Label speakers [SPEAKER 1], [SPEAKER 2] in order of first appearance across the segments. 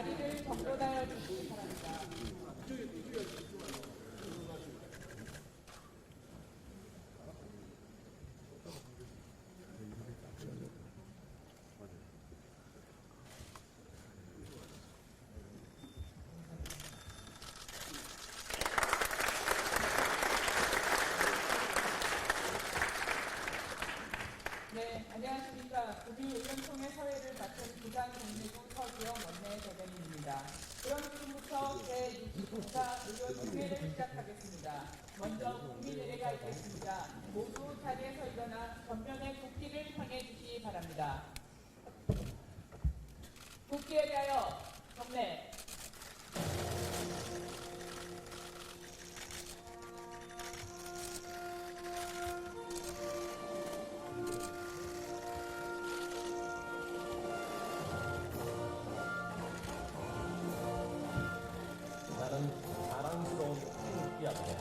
[SPEAKER 1] 자리를 정돈하여 주시기 바랍니다. 네, 안녕하십니까. 국민의원총회 사회를 맡은 부산동래구 서지영 원내대변인입니다. 그럼 지금부터 제64 의원총회를 시작하겠습니다. 먼저 국민의례가 있겠습니다. 모두 자리에서 일어나 전면의 국기를 향해 주시기 바랍니다. 국기에 대하여 경례.
[SPEAKER 2] 나는 자랑스러운 태극기 앞에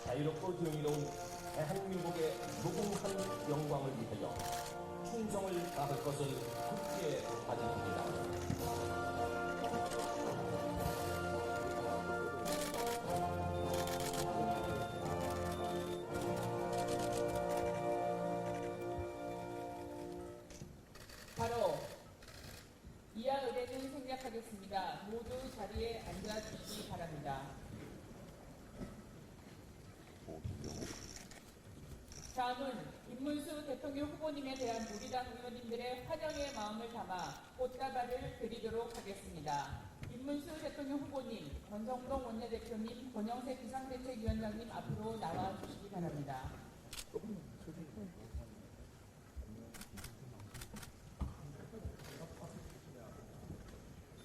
[SPEAKER 2] 자유롭고 정의로운 대한민국의 무궁한 영광을 위하여 충성을 다할 것을 굳게 다짐합니다.
[SPEAKER 1] 바로 이하 의례는 생략하겠습니다. 모두 자리에 앉아주시기 바랍니다. 다음은 김문수 대통령 후보님에 대한 우리당 의원님들의 환영의 마음을 담아 꽃다발을 드리도록 하겠습니다. 김문수 대통령 후보님, 권성동 원내대표님, 권영세 비상대책위원장님 앞으로 나와 주시기 바랍니다.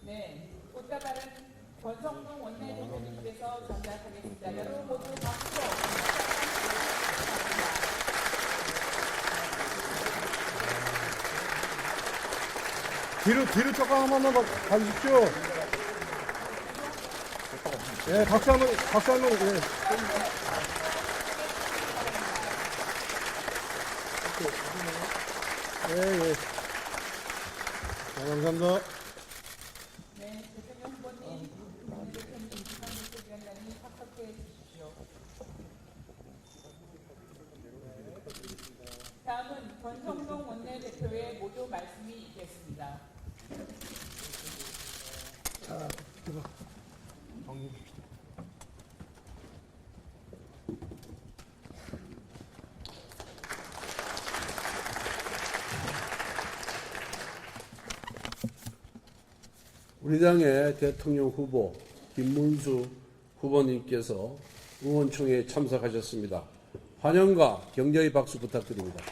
[SPEAKER 1] 네, 꽃다발은 권성동 원내대표님께서 전달하겠습니다. 여러분 모두 박수로
[SPEAKER 3] 뒤로 조금 한 번만 가주십시오. 예, 박수 한 번, 예. 예. 감사합니다.
[SPEAKER 1] 네, 대통령 후보님, 원내대표님, 비상대책위원장님 합석해 주십시오. 다음은 권성동 원내대표의 모두 말씀이 있겠습니다.
[SPEAKER 3] 우리 당의 대통령 후보 김문수 후보님께서 의원총회에 참석하셨습니다. 환영과 격려의 박수 부탁드립니다.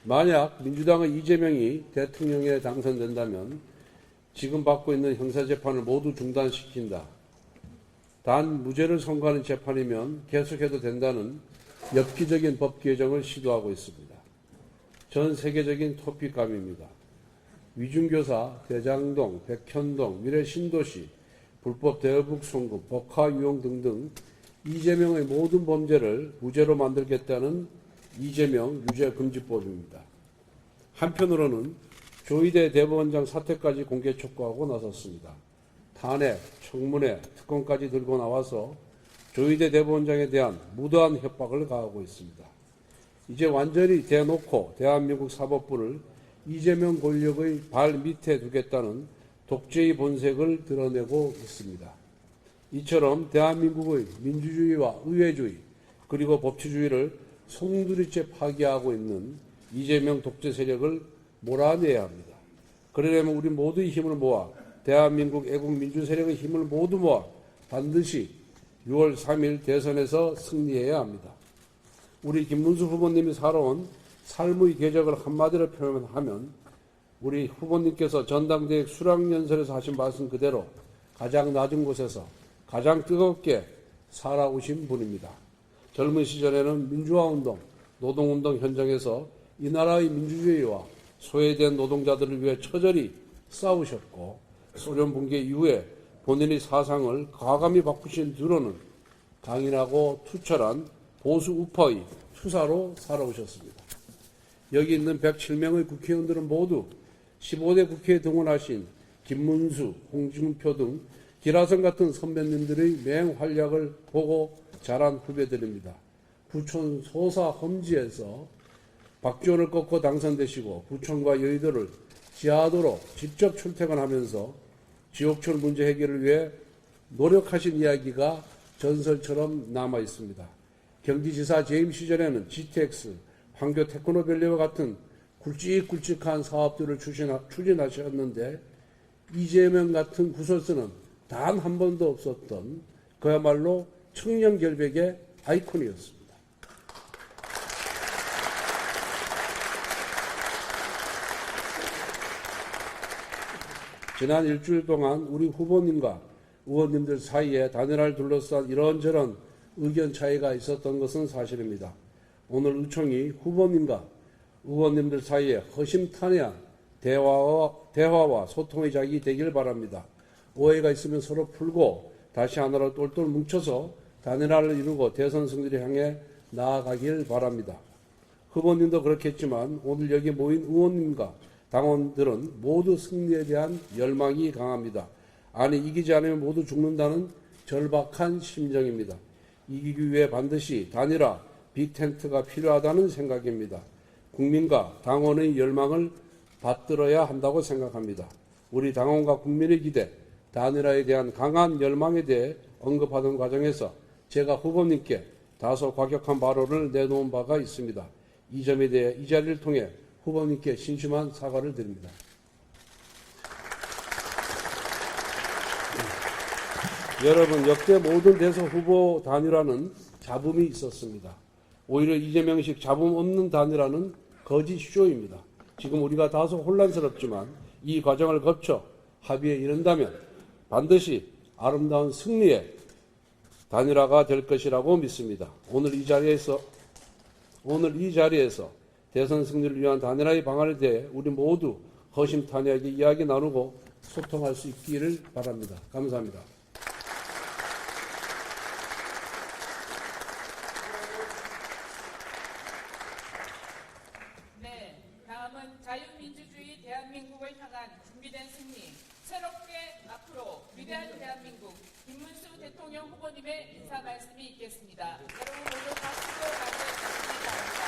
[SPEAKER 3] 만약 민주당의 이재명이 대통령에 당선된다면 지금 받고 있는 형사재판을 모두 중단시킨다. 단 무죄를 선고하는 재판이면 계속해도 된다는 엽기적인 법 개정을 시도하고 있습니다. 전 세계적인 토픽감입니다. 위중교사, 대장동, 백현동, 미래 신도시, 불법 대여북 송금, 법화 유용 등등 이재명의 모든 범죄를 무죄로 만들겠다는 이재명 유죄금지법입니다. 한편으로는 조희대 대법원장 사퇴까지 공개 촉구하고 나섰습니다. 탄핵, 청문회, 특검까지 들고 나와서 조희대 대법원장에 대한 무도한 협박을 가하고 있습니다. 이제 완전히 대놓고 대한민국 사법부를 이재명 권력의 발 밑에 두겠다는 독재의 본색을 드러내고 있습니다. 이처럼 대한민국의 민주주의와 의회주의 그리고 법치주의를 송두리째 파괴하고 있는 이재명 독재 세력을 몰아내야 합니다. 그러려면 우리 모두의 힘을 모아 대한민국 애국 민주 세력의 힘을 모두 모아 반드시 6월 3일 대선에서 승리해야 합니다. 우리 김문수 후보님이 살아온 삶의 궤적을 한마디로 표현하면 우리 후보님께서 전당대회 수락연설에서 하신 말씀 그대로 가장 낮은 곳에서 가장 뜨겁게 살아오신 분입니다. 젊은 시절에는 민주화운동, 노동운동 현장에서 이 나라의 민주주의와 소외된 노동자들을 위해 처절히 싸우셨고 소련 붕괴 이후에 본인의 사상을 과감히 바꾸신 뒤로는 강인하고 투철한 보수 우파의 수사로 살아오셨습니다. 여기 있는 107명의 국회의원들은 모두 15대 국회에 등원하신 김문수, 홍준표 등 기라성 같은 선배님들의 맹활약을 보고 자란 후배들입니다. 부천 소사 험지에서 박지원을 꺾고 당선되시고 부천과 여의도를 지하도로 직접 출퇴근하면서 지옥철 문제 해결을 위해 노력하신 이야기가 전설처럼 남아 있습니다. 경기지사 재임 시절에는 GTX, 황교 테크노밸리와 같은 굵직굵직한 사업들을 추진하셨는데 이재명 같은 구설수는 단 한 번도 없었던 그야말로 청년 결백의 아이콘이었습니다. 지난 일주일 동안 우리 후보님과 의원님들 사이에 단일화를 둘러싼 이런저런 의견 차이가 있었던 것은 사실입니다. 오늘 의총이 후보님과 의원님들 사이에 허심탄회한 대화와 소통의 장이 되길 바랍니다. 오해가 있으면 서로 풀고 다시 하나로 똘똘 뭉쳐서 단일화를 이루고 대선 승리를 향해 나아가길 바랍니다. 후보님도 그렇겠지만 오늘 여기 모인 의원님과 당원들은 모두 승리에 대한 열망이 강합니다. 아니 이기지 않으면 모두 죽는다는 절박한 심정입니다. 이기기 위해 반드시 단일화, 빅텐트가 필요하다는 생각입니다. 국민과 당원의 열망을 받들어야 한다고 생각합니다. 우리 당원과 국민의 기대, 단일화에 대한 강한 열망에 대해 언급하던 과정에서 제가 후보님께 다소 과격한 발언을 내놓은 바가 있습니다. 이 점에 대해 이 자리를 통해 후보님께 신심한 사과를 드립니다. 여러분, 역대 모든 대선 후보 단일화는 잡음이 있었습니다. 오히려 이재명식 잡음 없는 단일화는 거짓 쇼입니다. 지금 우리가 다소 혼란스럽지만 이 과정을 거쳐 합의에 이른다면 반드시 아름다운 승리의 단일화가 될 것이라고 믿습니다. 오늘 이 자리에서 대선 승리를 위한 단일화의 방안에 대해 우리 모두 허심탄회하게 이야기 나누고 소통할 수 있기를 바랍니다. 감사합니다.
[SPEAKER 1] 네, 다음은 자유민주주의 대한민국을 향한 준비된 승리, 새롭게 앞으로 위대한 대한민국 김문수 대통령 후보님의 인사 말씀이 있겠습니다. 여러분 모두 박수로 맞이해주시기 바랍니다.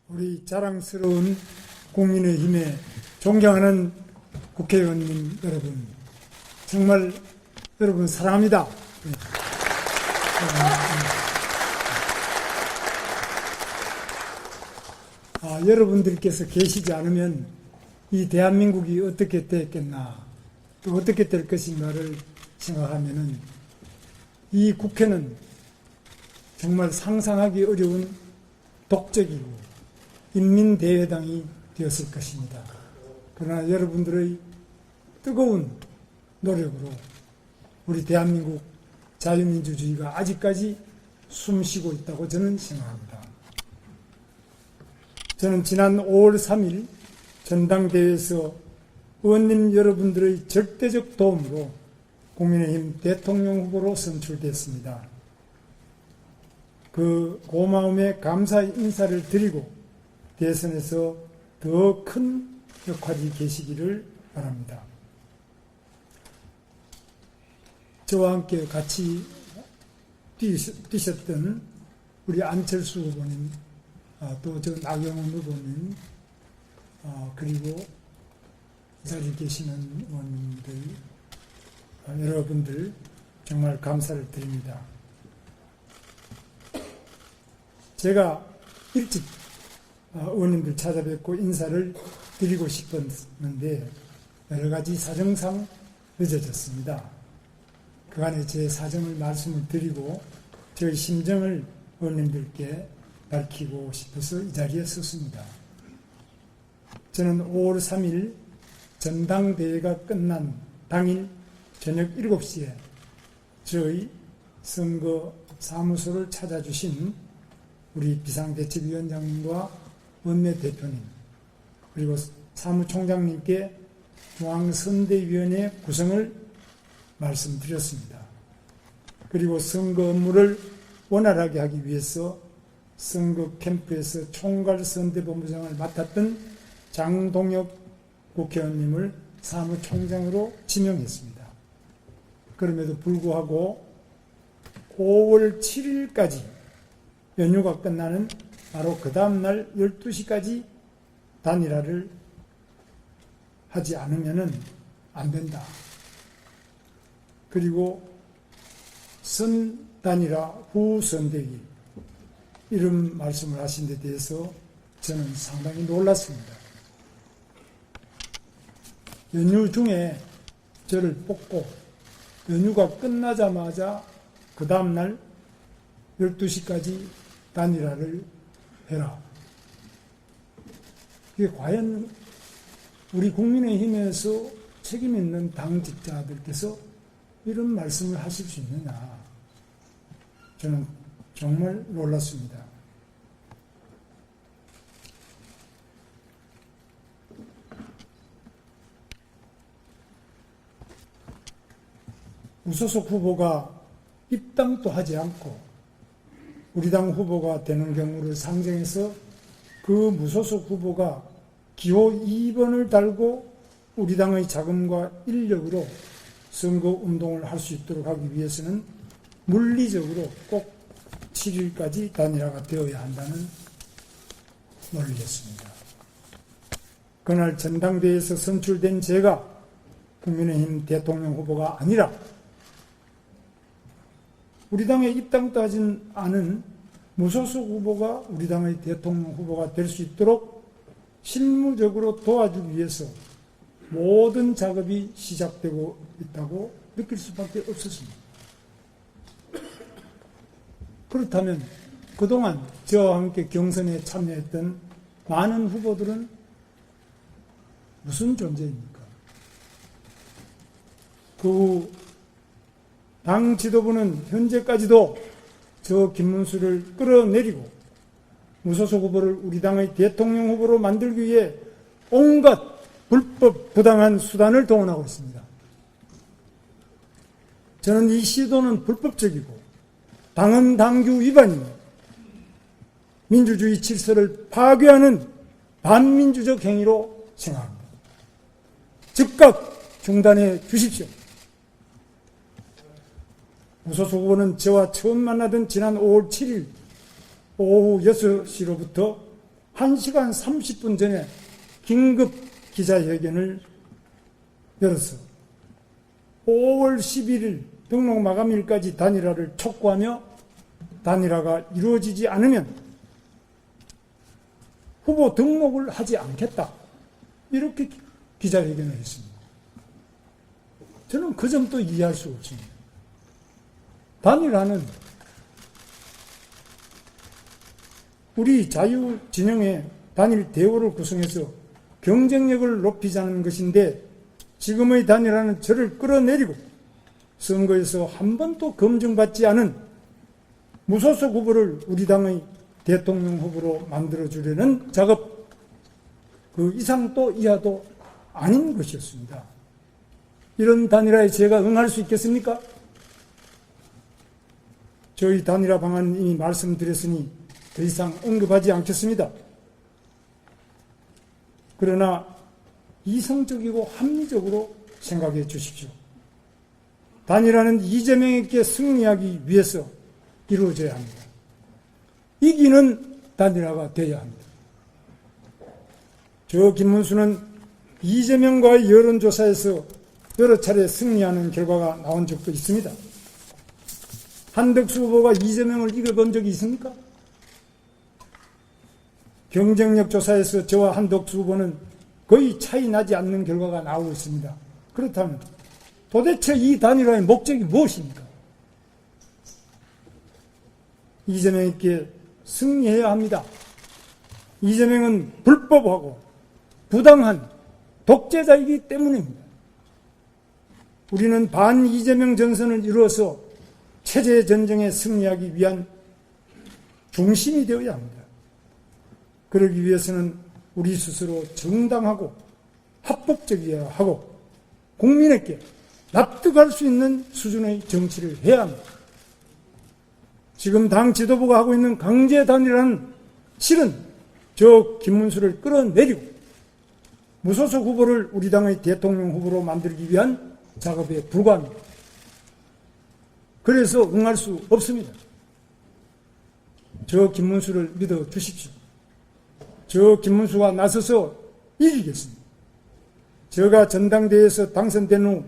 [SPEAKER 4] 우리 자랑스러운 국민의힘에 존경하는 국회의원님 여러분, 정말 여러분 사랑합니다. 여러분들께서 계시지 않으면 이 대한민국이 어떻게 됐겠나, 또 어떻게 될 것인가를 생각하면은 이 국회는 정말 상상하기 어려운 독적이고 인민대회당이 되었을 것입니다. 그러나 여러분들의 뜨거운 노력으로 우리 대한민국 자유민주주의가 아직까지 숨쉬고 있다고 저는 생각합니다. 저는 지난 5월 3일 전당대회에서 의원님 여러분들의 절대적 도움으로 국민의힘 대통령 후보로 선출됐습니다. 그 고마움에 감사의 인사를 드리고 대선에서 더 큰 역할이 계시기를 바랍니다. 저와 함께 같이 뛰셨던 우리 안철수 후보님, 또 저 나경원 후보님, 그리고 이 자리에 계시는 의원님들, 여러분들 정말 감사를 드립니다. 제가 일찍 의원님들 찾아뵙고 인사를 드리고 싶었는데 여러 가지 사정상 늦어졌습니다. 그간에 제 사정을 말씀을 드리고 저의 심정을 의원님들께 밝히고 싶어서 이 자리에 섰습니다. 저는 5월 3일 전당대회가 끝난 당일 저녁 7시에 저희 선거 사무소를 찾아주신 우리 비상대책위원장님과 원내대표님 그리고 사무총장님께 중앙선대위원회 구성을 말씀드렸습니다. 그리고 선거 업무를 원활하게 하기 위해서 선거 캠프에서 총괄선대본부장을 맡았던 장동혁 국회의원님을 사무총장으로 지명했습니다. 그럼에도 불구하고 5월 7일까지 연휴가 끝나는 바로 그 다음날 12시까지 단일화를 하지 않으면 안 된다. 그리고 선단일화 후 선대위 이런 말씀을 하신 데 대해서 저는 상당히 놀랐습니다. 연휴 중에 저를 뽑고 연휴가 끝나자마자 그 다음날 12시까지 단일화를 해라. 이게 과연 우리 국민의힘에서 책임 있는 당직자들께서 이런 말씀을 하실 수 있느냐. 저는 정말 놀랐습니다. 무소속 후보가 입당도 하지 않고 우리 당 후보가 되는 경우를 상정해서 그 무소속 후보가 기호 2번을 달고 우리 당의 자금과 인력으로 선거운동을 할 수 있도록 하기 위해서는 물리적으로 꼭 7일까지 단일화가 되어야 한다는 논리였습니다. 그날 전당대회에서 선출된 제가 국민의힘 대통령 후보가 아니라 우리 당에 입당도 하지 않은 무소속 후보가 우리 당의 대통령 후보가 될 수 있도록 실무적으로 도와주기 위해서 모든 작업이 시작되고 있다고 느낄 수밖에 없었습니다. 그렇다면 그동안 저와 함께 경선에 참여했던 많은 후보들은 무슨 존재입니까? 그 당 지도부는 현재까지도 저 김문수를 끌어내리고 무소속 후보를 우리 당의 대통령 후보로 만들기 위해 온갖 불법 부당한 수단을 동원하고 있습니다. 저는 이 시도는 불법적이고 당헌 당규 위반이며 민주주의 질서를 파괴하는 반민주적 행위로 생각합니다. 즉각 중단해 주십시오. 무소속 후보는 저와 처음 만나던 지난 5월 7일 오후 6시로부터 1시간 30분 전에 긴급 기자회견을 열어서 5월 11일 등록 마감일까지 단일화를 촉구하며 단일화가 이루어지지 않으면 후보 등록을 하지 않겠다. 이렇게 기자회견을 했습니다. 저는 그 점도 이해할 수 없습니다. 단일화는 우리 자유진영의 단일 대우를 구성해서 경쟁력을 높이자는 것인데 지금의 단일화는 저를 끌어내리고 선거에서 한 번도 검증받지 않은 무소속 후보를 우리 당의 대통령 후보로 만들어주려는 작업, 그 이상도 이하도 아닌 것이었습니다. 이런 단일화에 제가 응할 수 있겠습니까? 저희 단일화 방안은 이미 말씀드렸으니 더 이상 언급하지 않겠습니다. 그러나 이성적이고 합리적으로 생각해 주십시오. 단일화는 이재명에게 승리하기 위해서 이루어져야 합니다. 이기는 단일화가 되어야 합니다. 저 김문수는 이재명과의 여론조사에서 여러 차례 승리하는 결과가 나온 적도 있습니다. 한덕수 후보가 이재명을 이겨본 적이 있습니까? 경쟁력 조사에서 저와 한덕수 후보는 거의 차이 나지 않는 결과가 나오고 있습니다. 그렇다면 도대체 이 단일화의 목적이 무엇입니까? 이재명에게 승리해야 합니다. 이재명은 불법하고 부당한 독재자이기 때문입니다. 우리는 반 이재명 전선을 이루어서 체제 전쟁에 승리하기 위한 중심이 되어야 합니다. 그러기 위해서는 우리 스스로 정당하고 합법적이어야 하고 국민에게 납득할 수 있는 수준의 정치를 해야 합니다. 지금 당 지도부가 하고 있는 강제 단일화는 실은 저 김문수를 끌어내리고 무소속 후보를 우리 당의 대통령 후보로 만들기 위한 작업에 불과합니다. 그래서 응할 수 없습니다. 저 김문수를 믿어 주십시오. 저 김문수가 나서서 이기겠습니다. 제가 전당대회에서 당선된 후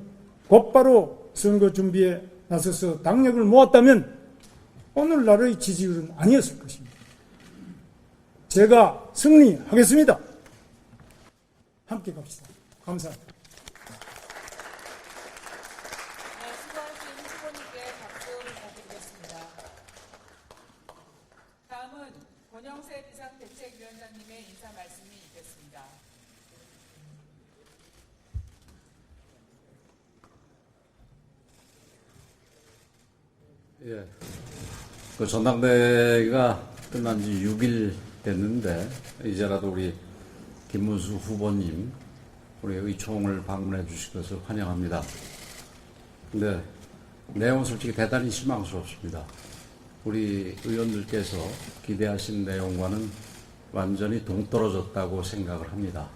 [SPEAKER 4] 곧바로 선거 준비에 나서서 당력을 모았다면 오늘날의 지지율은 아니었을 것입니다. 제가 승리하겠습니다. 함께 갑시다. 감사합니다.
[SPEAKER 1] 네, 수고하신 후보님께 박수 부탁드리겠습니다. 다음은 권영세 비상대책위원장님의 인사 말씀이 있겠습니다.
[SPEAKER 5] 예. 그 전당대회가 끝난 지 6일 됐는데, 이제라도 우리 김문수 후보님, 우리 의총을 방문해 주신 것을 환영합니다. 근데 내용은 솔직히 대단히 실망스럽습니다. 우리 의원들께서 기대하신 내용과는 완전히 동떨어졌다고 생각을 합니다.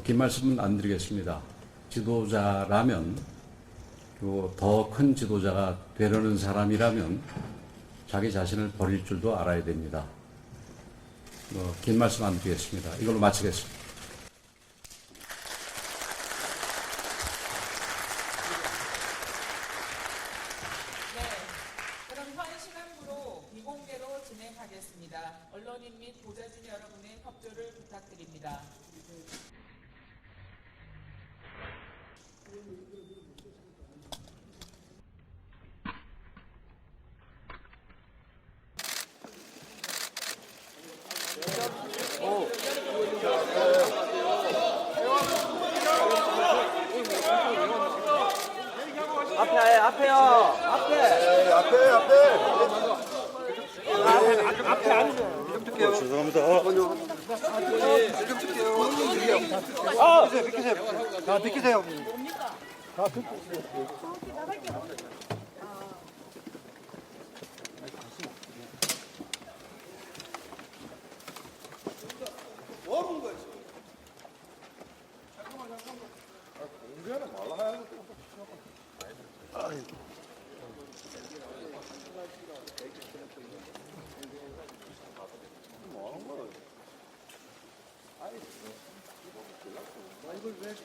[SPEAKER 5] 긴 말씀은 안 드리겠습니다. 지도자라면, 그리고 더 큰 지도자가 되려는 사람이라면 자기 자신을 버릴 줄도 알아야 됩니다. 긴 말씀 안 드리겠습니다. 이걸로 마치겠습니다.
[SPEAKER 1] 네, 그럼 현 시간부로 비공개로 진행하겠습니다. 언론인 및 보좌진 여러분의 협조를 부탁드립니다.
[SPEAKER 6] 앞에요. 앞에 앉으세요. 죄송합니다. 비키세요. 다 비키세요. 이걸 왜